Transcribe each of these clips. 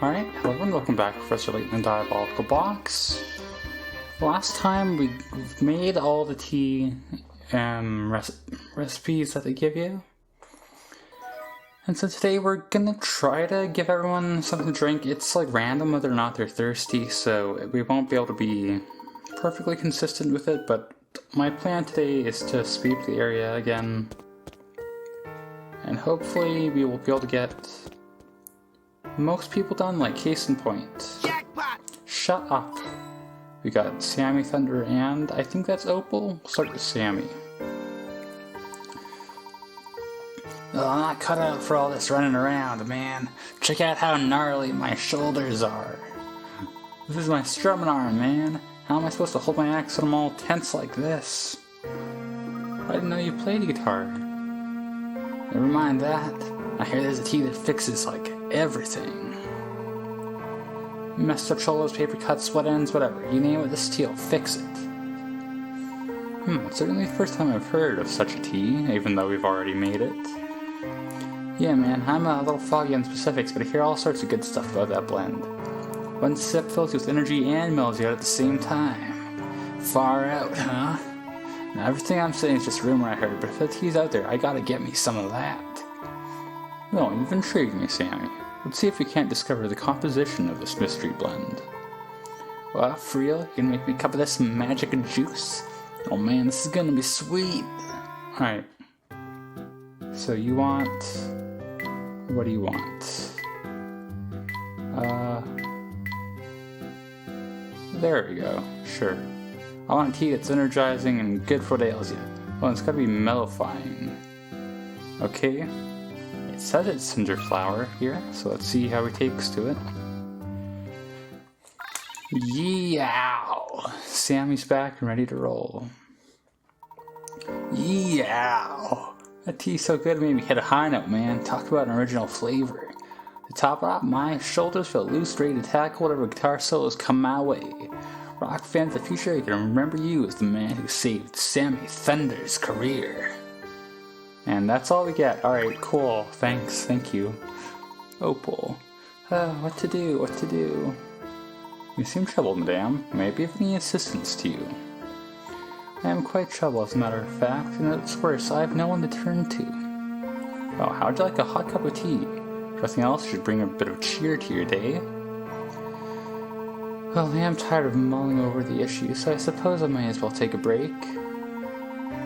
Alright, hello and welcome back, Professor Layton and Diabolical Box. Last time we made all the tea recipes that they give you. And so today we're gonna try to give everyone something to drink. It's like random whether or not they're thirsty, so we won't be able to be perfectly consistent with it, but my plan today is to sweep the area again. And hopefully we will be able to get most people done, like case in point. Jackpot! Shut up. We got Sammy, Thunder, and I think that's Opal. We'll start with Sammy. Well, I'm not cut out for all this running around, man. Check out how gnarly my shoulders are. This is my strumming arm, man. How am I supposed to hold my axe when I'm all tense like this? I didn't know you played guitar. Never mind that. I hear there's a tea that fixes, like, everything. Messed up shoulders, paper cuts, sweat ends, whatever. You name it, this tea will fix it. It's certainly the first time I've heard of such a tea, even though we've already made it. Yeah, man, I'm a little foggy on specifics, but I hear all sorts of good stuff about that blend. One sip fills you with energy and mellows you out at the same time. Far out, huh? Now, everything I'm saying is just rumor I heard, but if the tea's out there, I gotta get me some of that. Well, you've intrigued me, Sammy. Let's see if we can't discover the composition of this mystery blend. Well, for real, you can make me a cup of this magic juice? Oh man, this is gonna be sweet! Alright. So you want... what do you want? There we go. Sure. I want a tea that's energizing and good for what ails you. Well, it's gotta be mellowfying. Okay. It says it's cinder flower here, so let's see how he takes to it. Yeow! Sammy's back and ready to roll. Yeow! That tea's so good it made me hit a high note, man. Talk about an original flavor. To top it off, my shoulders feel loose, ready to tackle whatever guitar solos come my way. Rock fans of the future, I can remember you as the man who saved Sammy Thunder's career. And that's all we get. Alright, cool. Thanks, thank you. Opal. What to do? You seem troubled, madame. May I be of any assistance to you? I am quite troubled, as a matter of fact, and it's worse, I have no one to turn to. Oh, how'd you like a hot cup of tea? If nothing else, should bring a bit of cheer to your day. Well, I am tired of mulling over the issue, so I suppose I might as well take a break.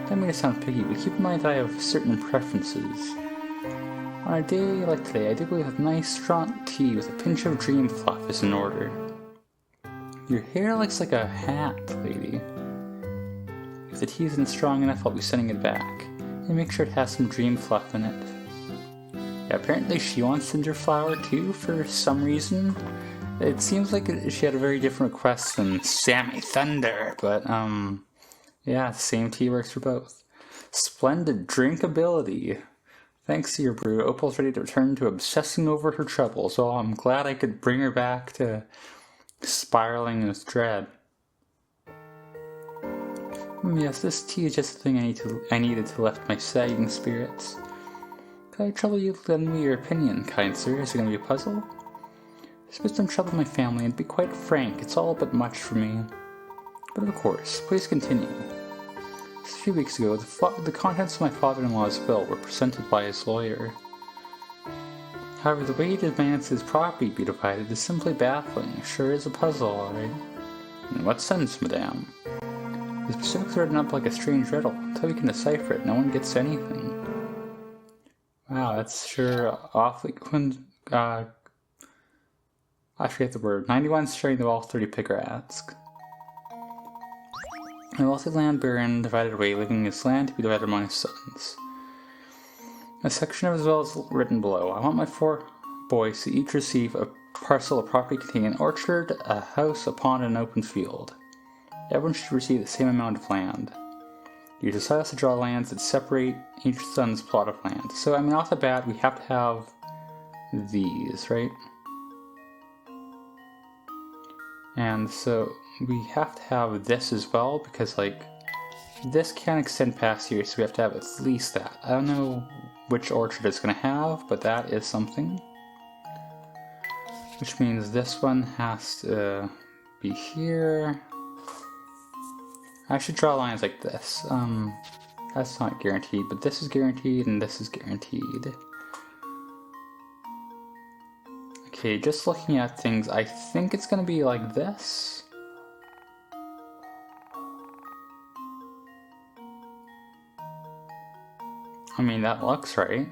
Don't mean to sound picky, but keep in mind that I have certain preferences. On a day like today, I do believe a nice strong tea with a pinch of dream fluff is in order. Your hair looks like a hat, lady. If the tea isn't strong enough, I'll be sending it back. And make sure it has some dream fluff in it. Yeah, apparently she wants cinder flower too, for some reason. It seems like she had a very different request than Sammy Thunder, but, yeah, the same tea works for both. Splendid drinkability. Thanks to your brew, Opal's ready to return to obsessing over her troubles, so I'm glad I could bring her back to spiraling with dread. Yes, this tea is just the thing I needed to lift my sagging spirits. Could I trouble you to lend me your opinion, kind sir? Is it going to be a puzzle? There's been some trouble in my family, and to be quite frank, it's all a bit much for me. But of course, please continue. Just a few weeks ago, the contents of my father-in-law's will were presented by his lawyer. However, the way he demands his property be divided is simply baffling. Sure is a puzzle, alright. In what sense, madame? The specifics are written up like a strange riddle. Until we can decipher it, no one gets anything. Wow, that's sure awfully... I forget the word. 91 sharing the all 30 picker ask. A wealthy land baron divided away, leaving his land to be divided among his sons. A section of his will is written below. I want my 4 boys to each receive a parcel of property containing an orchard, a house, a pond, and an open field. Everyone should receive the same amount of land. You decide us to draw lands that separate each son's plot of land. So, I mean, off the bat, we have to have these, right? And so we have to have this as well, because, like, this can't extend past here, so we have to have at least that. I don't know which orchard it's going to have, but that is something. which means this one has to be here. I should draw lines like this. That's not guaranteed, but this is guaranteed and this is guaranteed. Okay, just looking at things, I think it's gonna be like this. I mean, that looks right?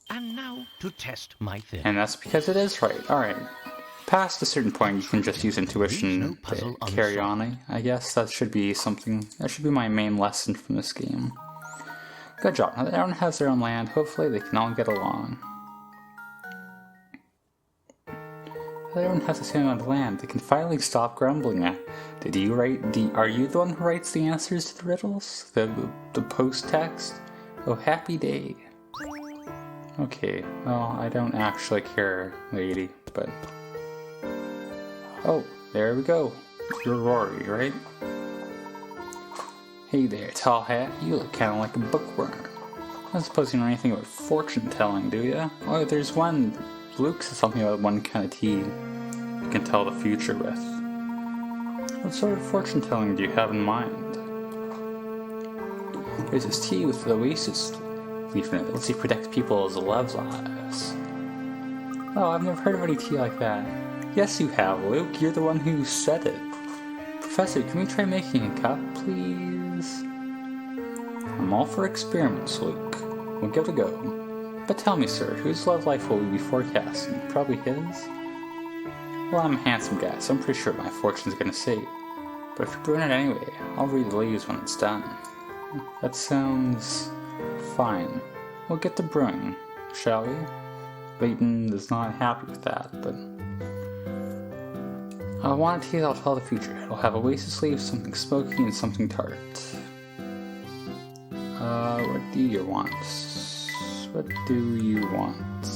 And now to test my theory. And that's because it is right. Alright. Past a certain point, you can just use intuition to carry on, I guess. That should be something, that should be my main lesson from this game. Good job. Now that everyone has their own land, hopefully they can all get along. Now that everyone has the same amount of land, they can finally stop grumbling at, are you the one who writes the answers to the riddles? The post-text? Oh, happy day. Okay, well, I don't actually care, lady, but... Oh, there we go. You're Rory, right? Hey there, tall hat. You look kind of like a bookworm. I don't suppose you know anything about fortune telling, do ya? Oh, there's one. Luke said something about one kind of tea you can tell the future with. What sort of fortune telling do you have in mind? There's this tea with the oasis leaf in it that lets you protect people's love lives. Oh, I've never heard of any tea like that. Yes, you have, Luke. You're the one who said it. Professor, can we try making a cup, please? I'm all for experiments, Luke. We'll give it a go. But tell me, sir, whose love life will we be forecasting? Probably his? Well, I'm a handsome guy, so I'm pretty sure my fortune's gonna save. But if you're brewing it anyway, I'll read the leaves when it's done. That sounds... fine. We'll get to brewing, shall we? Layton is not happy with that, but... I want a tea that'll tell the future. It'll have oasis leaves, something smoky, and something tart. What do you want? What do you want?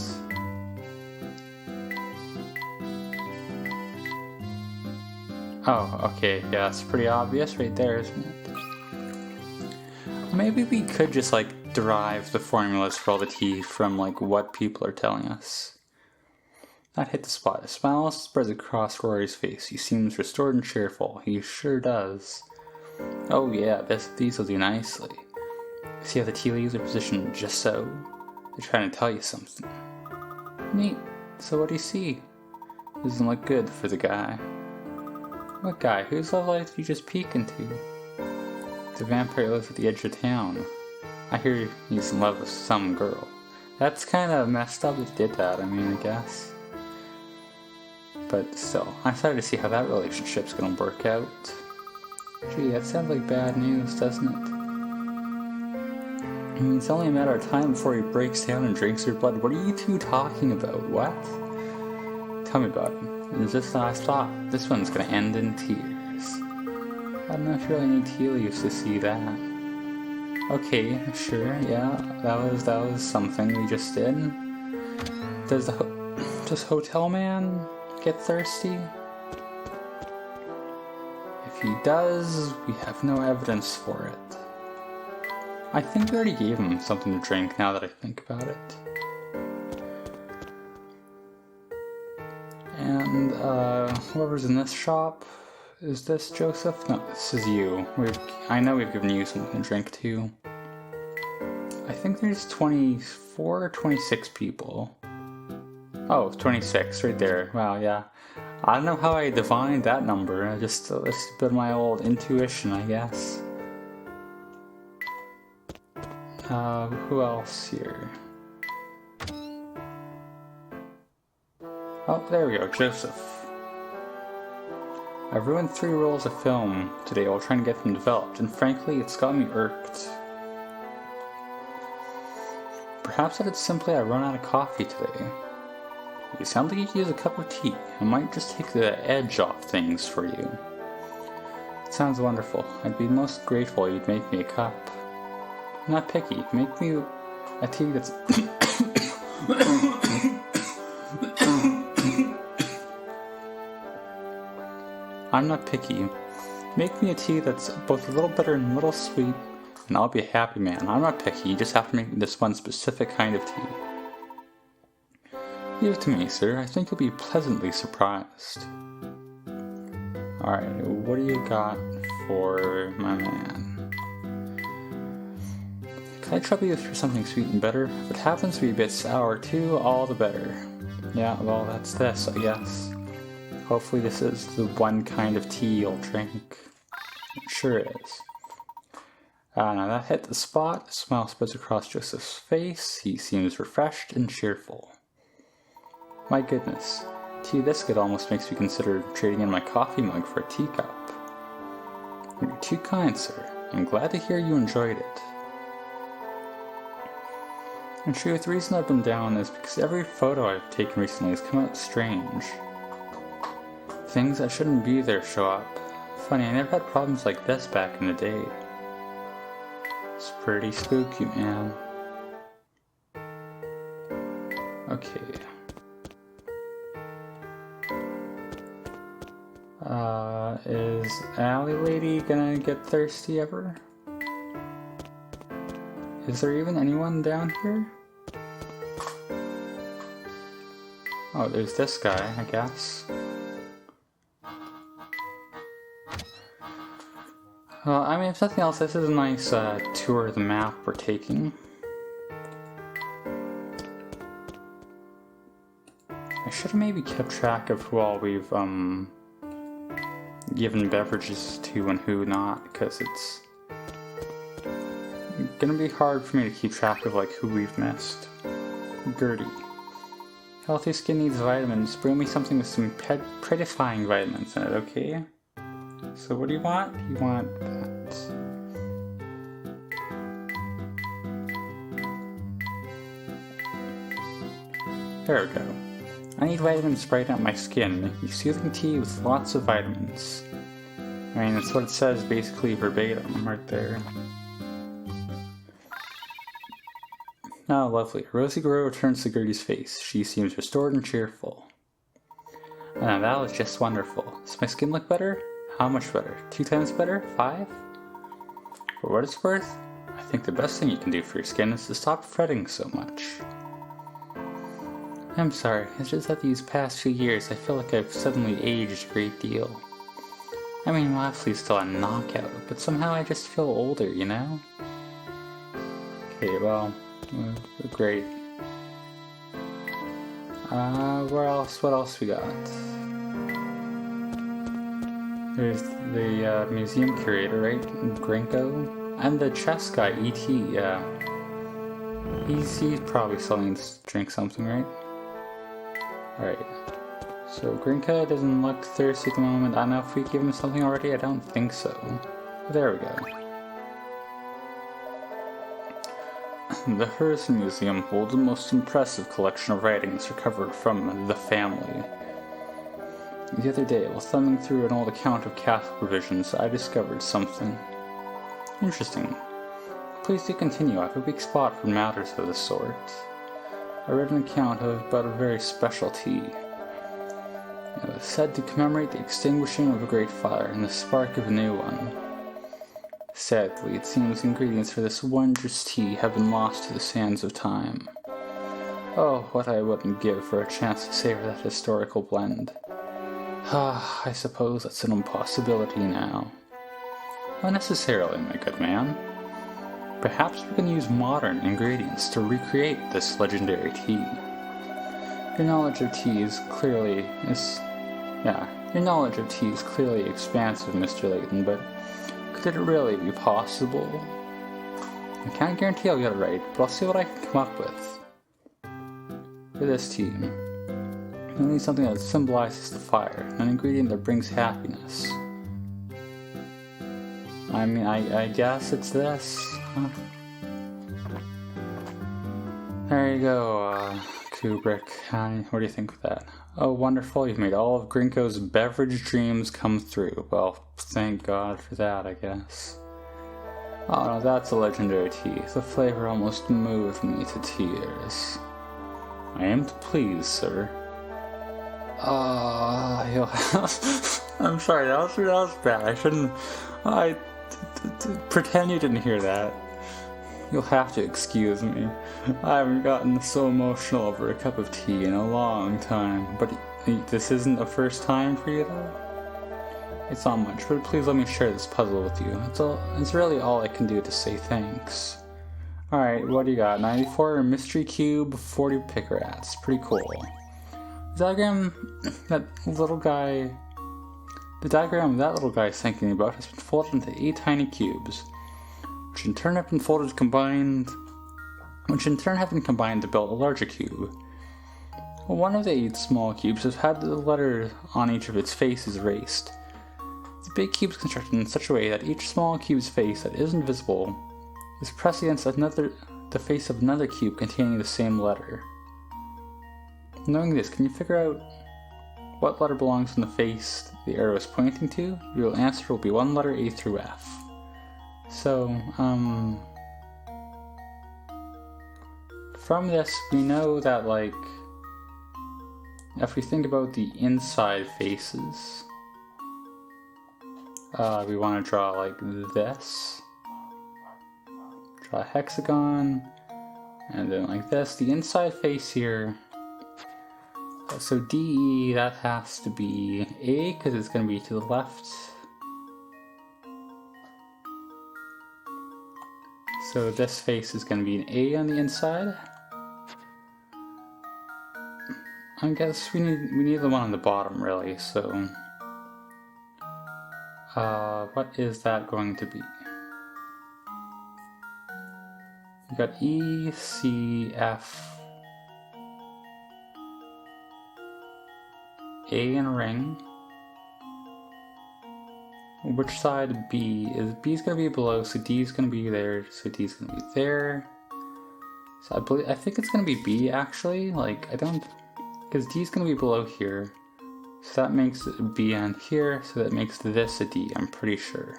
Oh, okay, yeah, it's pretty obvious right there, isn't it? Maybe we could just, like, derive the formulas for all the tea from, like, what people are telling us. That hit the spot. A smile spreads across Rory's face. He seems restored and cheerful. He sure does. Oh yeah, these will do nicely. See how the tea leaves are positioned just so? They're trying to tell you something. Neat. So what do you see? Doesn't look good for the guy. What guy? Whose love life did you just peek into? The vampire lives at the edge of town. I hear he's in love with some girl. That's kind of messed up that he did that, I mean, I guess. But still, I'm excited to see how that relationship's gonna work out. Gee, that sounds like bad news, doesn't it? I mean, it's only a matter of time before he breaks down and drinks your blood. What are you two talking about? What? Tell me about it. It's just I thought this one's gonna end in tears. I don't know if you really need tea leaves to see that. Okay, sure, yeah, that was something we just did. Does Hotel Man get thirsty? If he does, we have no evidence for it. I think we already gave him something to drink now that I think about it. And, whoever's in this shop, is this Joseph? No, this is you. I know we've given you something to drink too. I think there's 24 or 26 people. Oh, 26, right there. Wow, yeah. I don't know how I divined that number. It's a bit of my old intuition, I guess. Who else here? Oh, there we go, Joseph. I've ruined 3 rolls of film today while trying to get them developed, and frankly, it's got me irked. Perhaps that it's simply I run out of coffee today. You sound like you could use a cup of tea. I might just take the edge off things for you. It sounds wonderful. I'd be most grateful you'd make me a cup. I'm not picky. Make me a tea that's... I'm not picky. Make me a tea that's both a little bitter and a little sweet, and I'll be a happy man. I'm not picky. You just have to make me this one specific kind of tea. Leave it to me, sir. I think you'll be pleasantly surprised. Alright, what do you got for my man? Can I trouble you for something sweet and bitter? If it happens to be a bit sour too, all the better. Yeah, well, that's this, I guess. Hopefully this is the one kind of tea you'll drink. It sure is. Now that hit the spot. A smile spreads across Joseph's face. He seems refreshed and cheerful. My goodness, tea this good almost makes me consider trading in my coffee mug for a teacup. You're too kind, sir. I'm glad to hear you enjoyed it. In truth, the reason I've been down is because every photo I've taken recently has come out strange. Things that shouldn't be there show up. Funny, I never had problems like this back in the day. It's pretty spooky, man. Okay. Is Alley Lady gonna get thirsty ever? Is there even anyone down here? Oh, there's this guy, I guess. Well, I mean, if nothing else, this is a nice tour of the map we're taking. I should have maybe kept track of who all we've given beverages to and who not, because it's gonna be hard for me to keep track of like who we've missed. Gertie. Healthy skin needs vitamins. Bring me something with some prettifying vitamins in it, okay? So what do you want? You want that. There we go. I need vitamins to brighten up my skin. Make me soothing tea with lots of vitamins. I mean, that's what it says basically verbatim right there. Oh, lovely. A rosy glow returns to Gertie's face. She seems restored and cheerful. That was just wonderful. Does my skin look better? How much better? 2 times better? 5? For what it's worth, I think the best thing you can do for your skin is to stop fretting so much. I'm sorry, it's just that these past few years I feel like I've suddenly aged a great deal. I mean, Lapsley's still a knockout, but somehow I just feel older, you know? Okay, well, great. What else we got? There's the museum curator, right? Grinko. And the chess guy, E.T., yeah. He's probably selling to drink something, right? Alright. So Grinko doesn't look thirsty at the moment. I don't know if we give him something already. I don't think so. There we go. The Harrison Museum holds the most impressive collection of writings recovered from the family. The other day, while thumbing through an old account of Catholic revisions, I discovered something interesting. Please do continue. I have a weak spot for matters of this sort. I read an account about a very special tea. It was said to commemorate the extinguishing of a great fire and the spark of a new one. Sadly, it seems ingredients for this wondrous tea have been lost to the sands of time. Oh, what I wouldn't give for a chance to savor that historical blend. Ah, I suppose that's an impossibility now. Not necessarily, my good man. Perhaps we can use modern ingredients to recreate this legendary tea. Your knowledge of tea is clearly expansive, Mr. Layton, but could it really be possible? I can't guarantee I'll get it right, but I'll see what I can come up with. For this tea, I need something that symbolizes the fire, an ingredient that brings happiness. I mean, I guess it's this. Huh? There you go, Kubrick. What do you think of that? Oh, wonderful, you've made all of Grinko's beverage dreams come through. Well, thank God for that, I guess. Oh no, that's a legendary tea. The flavor almost moved me to tears. I am to please, sir. I'm sorry, that was bad. I shouldn't... pretend you didn't hear that. You'll have to excuse me. I haven't gotten so emotional over a cup of tea in a long time. But this isn't the first time for you, though? It's not much, but please let me share this puzzle with you. It's really all I can do to say thanks. Alright, what do you got? 94 mystery cube, 40 pick rats. Pretty cool. The diagram that little guy is thinking about has been folded into 8 tiny cubes, which in turn have been combined to build a larger cube. Well, one of the 8 small cubes has had the letter on each of its faces erased. The big cube is constructed in such a way that each small cube's face that isn't visible is pressed against the face of another cube containing the same letter. Knowing this, can you figure out what letter belongs in the face the arrow is pointing to? Your answer will be one letter A through F. So, from this, we know that, like, if we think about the inside faces, we want to draw like this. Draw a hexagon, and then like this. The inside face here. So DE, that has to be A, because it's going to be to the left. So this face is going to be an A on the inside. I guess we need the one on the bottom, really, so what is that going to be? You got E, C, F, A and a ring. Which side B is? B is going to be below, so D is going to be there, so D is going to be there. So I think it's going to be B, actually. Like, because D is going to be below here. So that makes a B on here, so that makes this a D, I'm pretty sure.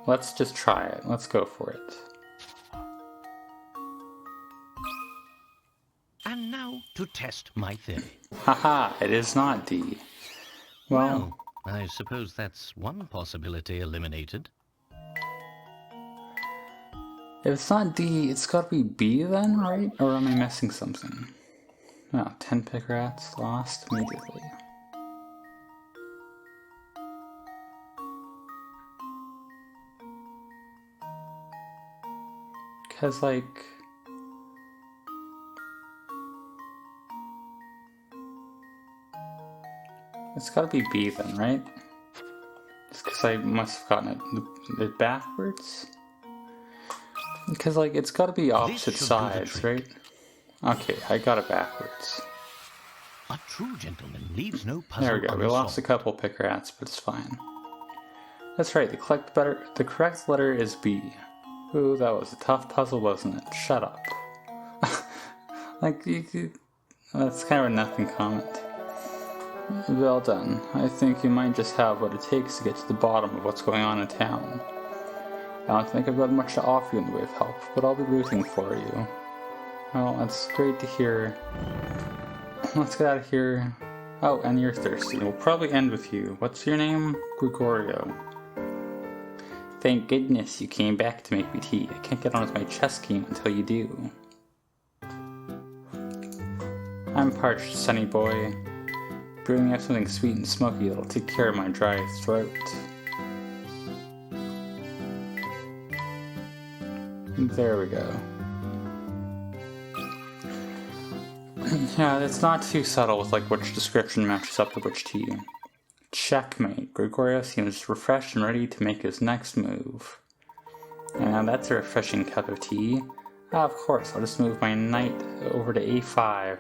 Let's just try it. Let's go for it. And now to test my theory. Haha, it is not D. Well, I suppose that's one possibility eliminated. if it's not D, it's got to be B then, right? Or am I missing something? No, 10 pick rats lost immediately. Because, like, it's gotta be B then, right? Just because I must have gotten it backwards? Because, like, it's gotta be opposite sides, right? Okay, I got it backwards. A true gentleman leaves no puzzle. There we go, we lost a couple pick rats, but it's fine. That's right, the correct letter is B. Ooh, that was a tough puzzle, wasn't it? Shut up. Like, that's kind of a nothing comment. Well done. I think you might just have what it takes to get to the bottom of what's going on in town. I don't think I've got much to offer you in the way of help, but I'll be rooting for you. Well, that's great to hear. Let's get out of here. Oh, and you're thirsty. We'll probably end with you. What's your name? Gregorio. Thank goodness you came back to make me tea. I can't get on with my chess game until you do. I'm parched, sonny boy. Brewing up something sweet and smoky that'll take care of my dry throat. There we go. Yeah, it's not too subtle with like which description matches up to which tea. Checkmate. Gregorio seems refreshed and ready to make his next move. And that's a refreshing cup of tea. Of course, I'll just move my knight over to A5.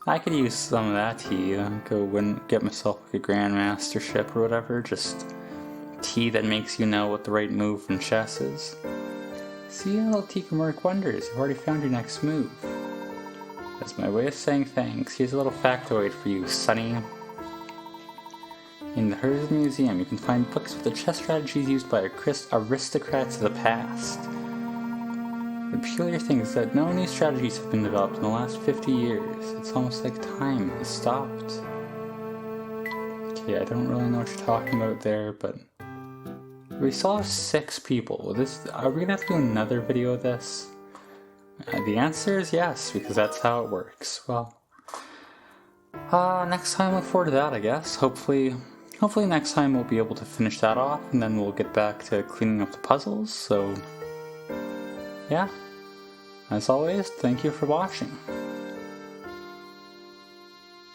I could use some of that tea, go and get myself like a grandmastership or whatever, just tea that makes you know what the right move in chess is. See, a little tea can work wonders. You've already found your next move. That's my way of saying thanks. Here's a little factoid for you, sonny. In the Herz Museum, you can find books with the chess strategies used by aristocrats of the past. The peculiar thing is that no new strategies have been developed in the last 50 years. It's almost like time has stopped. Okay, I don't really know what you're talking about there, but We still have 6 people. Are we gonna have to do another video of this? The answer is yes, because that's how it works. Well, next time look forward to that, I guess. Hopefully next time we'll be able to finish that off, and then we'll get back to cleaning up the puzzles, so yeah. As always, thank you for watching.